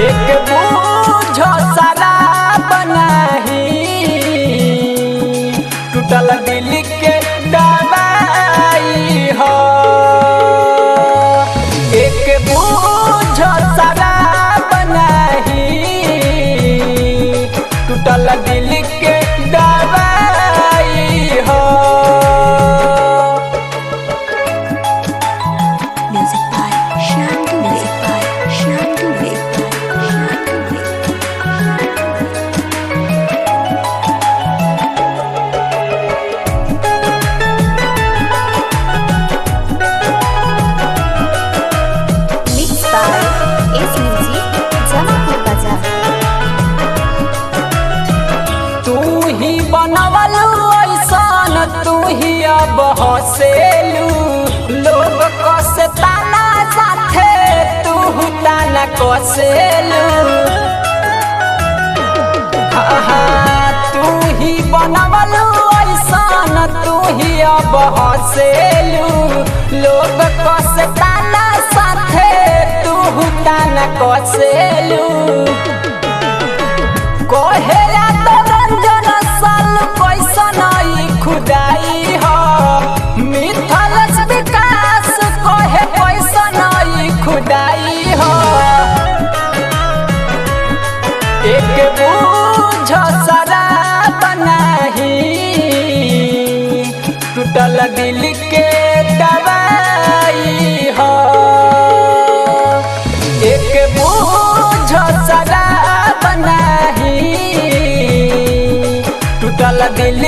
एक बूझो शराब नहीं, टूटल दिल के दवाई हो। एक बूझो शराब नहीं, टूटल दिल के दवाई हो। Music by Shantu Mixed by S Music Jamapur Bazaar। तू ही बनवलू ऐसन, तू ही अब हसेलू, लोग कसे ताना साथे तू ताना कसेलू। तू ही बनवलू ऐसन, तू ही अब हसेलू, लोग कसे ताना साथे तू ताना कसेलू। कहेला तो रंजन साल कैसन ई खुदाई हो, मिथल विकास कहे कैसन ई खुदाई हो। एक बूझ शराब नहीं, टूटल दिल के दवाई हो। एक बूझ शराब नहीं, टूटल दिल